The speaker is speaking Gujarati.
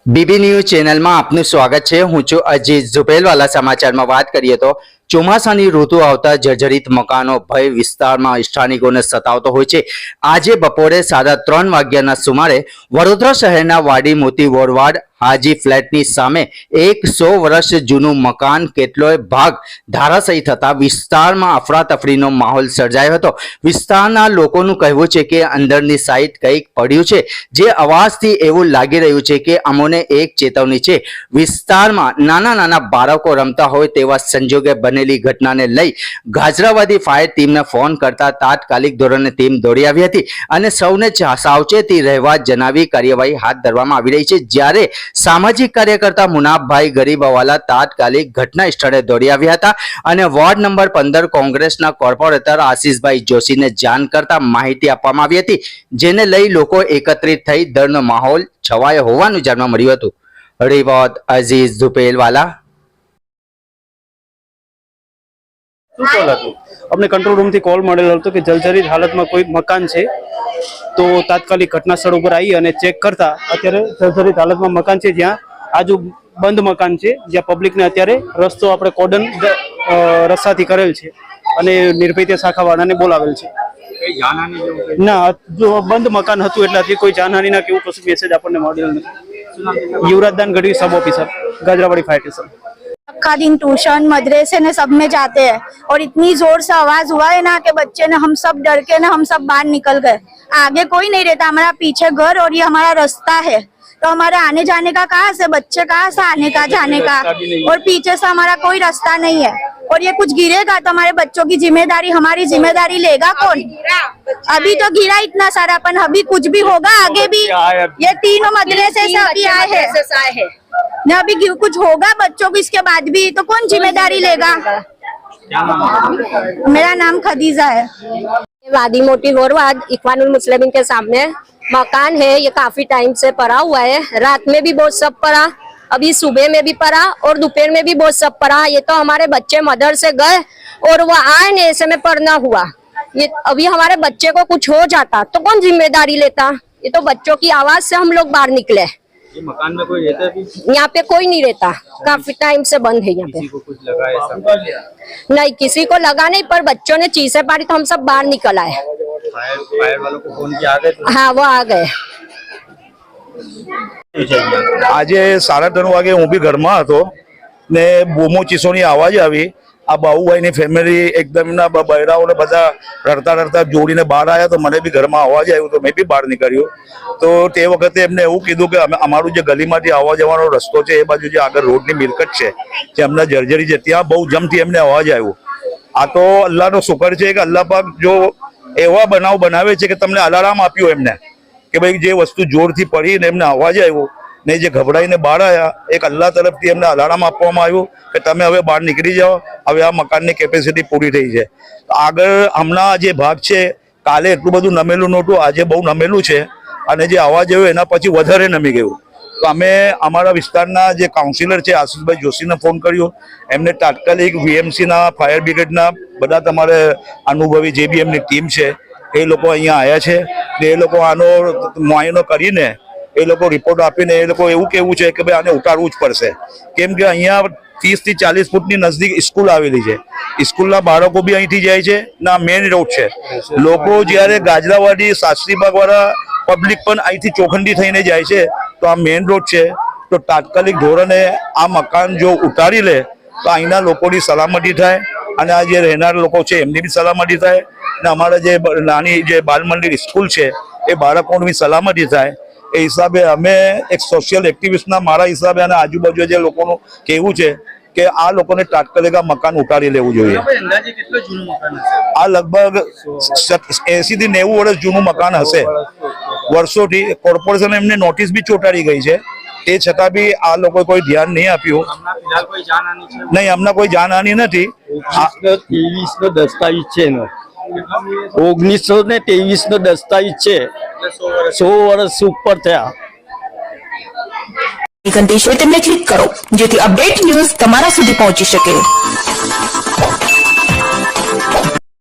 બીબી ન્યૂઝ ચેનલમાં આપનું સ્વાગત છે। હું છું અજીત ઝુપેલવાલા। સમાચારમાં વાત કરીએ તો ચોમાસાની ઋતુ આવતા જર્જરિત મકાનો ભય વિસ્તારમાં સ્થાનિકોને સતાવતો હોય છે। આજે બપોરે 3:30 વાગ્યાના સુમારે વડોદરા શહેરના વાડી મોતી વોરવાડ હાજી ફ્લેટની સામે એક 100 વર્ષ જૂનું મકાન કેટલોય ભાગ ધરાશાયી થતા વિસ્તારમાં અફરાતફરીનો માહોલ સર્જાયો હતો। વિસ્તારના લોકોનું કહેવું છે કે અંદરની સાઈડ કંઈક પડ્યું છે, જે અવાજથી એવું લાગી રહ્યું છે કે અમોને એક ચેતવણી છે। વિસ્તારમાં નાના નાના બાળકો રમતા હોય તેવા સંજોગે બનેલી ઘટનાને લઈ ગાજરાવાદી ફાયર ટીમને ફોન કરતા તાત્કાલિક ધોરણે ટીમ દોડી આવી હતી અને સૌને સાવચેતી રહેવા જણાવી કાર્યવાહી હાથ ધરવામાં આવી રહી છે। જ્યારે સામાજિક કાર્યકર્તા મુનાફભાઈ ગરીબવાલા તાત્કાલિક ઘટના સ્થળે દોડી આવ્યા હતા અને વોર્ડ નંબર 15 કોંગ્રેસના કોર્પોરેટર આશીષભાઈ જોશીને જાણ કરતા માહિતી આપવામાં આવી હતી, જેને લઈ લોકો એકત્રિત થઈ ડરનો માહોલ છવાયો હોવાનું જાણવા મળ્યું હતું। રિપોર્ટ અઝીઝ ઝુપેલવાલા। અમને કંટ્રોલ રૂમ થી કોલ મળેલો હતો કે જર્જરિત હાલતમાં કોઈ મકાન છે, તો તાત્કાલિક ઘટના સ્થળ ઉપર આવી અને ચેક કરતા અત્યારે જર્જરિત હાલતમાં મકાન છે, જ્યાં આજુ બંધ મકાન છે, જ્યાં પબ્લિકને અત્યારે રસ્તો આપણે કોર્ડન રસ્તાથી કરેલ છે અને નિર્ભયતા શાખાવાળાને બોલાવેલ છે। ના, જો બંધ મકાન હતું એટલે હજી કોઈ જાનહાનિના કેવું કશું મેસેજ આપણને મળેલ નથી। युवराजदान गढ़वी सब ऑफिसर गाजरावाड़ी फायर स्टेशन। का दिन ट्यूशन मदरसे ने सब में जाते हैं और इतनी जोर से आवाज हुआ है ना कि बच्चे ने हम सब डर के ना हम सब बाहर निकल गए। आगे कोई नहीं रहता, हमारा पीछे घर और ये हमारा रास्ता है, तो हमारे आने जाने का कहाँ से, बच्चे कहाँ से आने का जाने का, और पीछे से हमारा कोई रास्ता नहीं है और ये कुछ गिरेगा तो हमारे बच्चों की जिम्मेदारी, हमारी जिम्मेदारी लेगा कौन? अभी तो गिरा इतना सारा, अपन अभी कुछ भी होगा आगे भी। ये तीनों मदरसे से अभी आए हैं, अभी कुछ होगा बच्चों को इसके बाद भी तो कौन जिम्मेदारी लेगा? मेरा नाम खदीजा है। वादी मोती वोरवाद इख्वानुल मुस्लिमीन के सामने मकान है। ये काफी टाइम से पड़ा हुआ है, रात में भी बहुत सब पड़ा, अभी सुबह में भी पड़ा और दोपहर में भी बहुत सब पड़ा। ये तो हमारे बच्चे मदर से गए और वो आए ने ऐसे में पढ़ना हुआ। ये अभी हमारे बच्चे को कुछ हो जाता तो कौन जिम्मेदारी लेता? ये तो बच्चों की आवाज से हम लोग बाहर निकले। ये मकान में कोई रहता है? यहाँ पे कोई नहीं रहता, काफी टाइम से बंद है। यहाँ पे किसी को कुछ लगा है? नहीं, किसी को लगा नहीं, पर बच्चों ने चीजें पाड़ी तो हम सब बाहर निकल आए। फायर वालों को फोन किया? आ गए? हाँ, वो आ गए। આજે 3:30 વાગે હું બી ઘરમાં હતો ને બૂમો ચીસોની આવાજ આવી। આ બાબુભાઈની ફેમિલી એકદમ ના બહેરાઓને બધા રડતા રડતા જોડીને બહાર આવ્યા, તો મને બી ઘરમાં અવાજ આવ્યો તો મેં બી બહાર નીકળ્યો। તો તે વખતે એમને એવું કીધું કે અમારું જે ગલીમાંથી આવવા જવાનો રસ્તો છે એ બાજુ જે આગળ રોડની મિલકત છે જે અમને જર્જરી છે, ત્યાં બહુ જમથી એમને અવાજ આવ્યો। આ તો અલ્લાહનો શુકર છે કે અલ્લાહ પાક જો એવા બનાવ બનાવે છે કે તમને અલાર્મ આપ્યું એમને કે ભાઈ જે વસ્તુ જોરથી પડી ને એમને અવાજ આવ્યો ને જે ગભરાઈને બહાર આવ્યા, એક અલ્લાહ તરફથી એમને અલાર્મ આપવામાં આવ્યું કે તમે હવે બહાર નીકળી જાઓ, હવે આ મકાનની કેપેસિટી પૂરી થઈ છે। આગળ હમણાં જે ભાગ છે કાલે એટલું બધું નમેલું નહોતું, આજે બહુ નમેલું છે અને જે અવાજ આવ્યો એના પછી વધારે નમી ગયું। તો અમે અમારા વિસ્તારના જે કાઉન્સિલર છે આશીષભાઈ જોશીને ફોન કર્યો, એમને તાત્કાલિક વીએમસીના ફાયર બ્રિગેડના બધા તમારે અનુભવી જે બી એમની ટીમ છે એ લોકો અહીંયા આવ્યા છે ને એ લોકો આનો મુઆયનો કરીને એ લોકો રિપોર્ટ આપીને એ લોકો એવું કહેવું છે કે ભાઈ આને ઉતારવું જ પડશે, કેમ કે અહીંયા 30 થી 40 ફૂટની નજદીક સ્કૂલ આવેલી છે। સ્કૂલના બાળકો બી અહીંથી જાય છે ના મેઇન રોડ છે। લોકો જ્યારે ગાજરાવાડી શાસ્ત્રીબાગ વાળા પબ્લિક પણ અહીંથી ચોખંડી થઈને જાય છે, તો આ મેઇન રોડ છે। તો તાત્કાલિક ધોરણે આ મકાન જો ઉતારી લે તો અહીંના લોકોની સલામતી થાય અને આ જે રહેનાર લોકો છે એમની બી સલામતી થાય ને અમારા જે નાની જે બાલ મંદિર સ્કૂલ છે એ બાળકોની બી સલામતી થાય। એ હિસાબે અમે એક સોશિયલ એક્ટિવિસ્ટના મારા હિસાબે અને આજુબાજુ જે લોકોનું કહેવું છે કે આ લોકોને તાત્કાલિક આ મકાન ઉતારી લેવું જોઈએ। આ લગભગ 80 થી 90 વર્ષ જૂનું મકાન હશે, વર્ષોથી કોર્પોરેશન એમને નોટિસ બી ચોંટાડી ગઈ છે, તે છતાં બી આ લોકો કોઈ ધ્યાન નહીં આપ્યું। નહીં, હમણાં કોઈ જાનહાનિ નથી। 1923 નો દસ્તાવેજ છે ને, 1923 નો દસ્તાવેજ છે, 100 વર્ષ ઉપર થયા। ઘંટી છે તેમને ક્લિક કરો જેથી અપડેટ ન્યૂઝ તમારા સુધી પહોંચી શકે।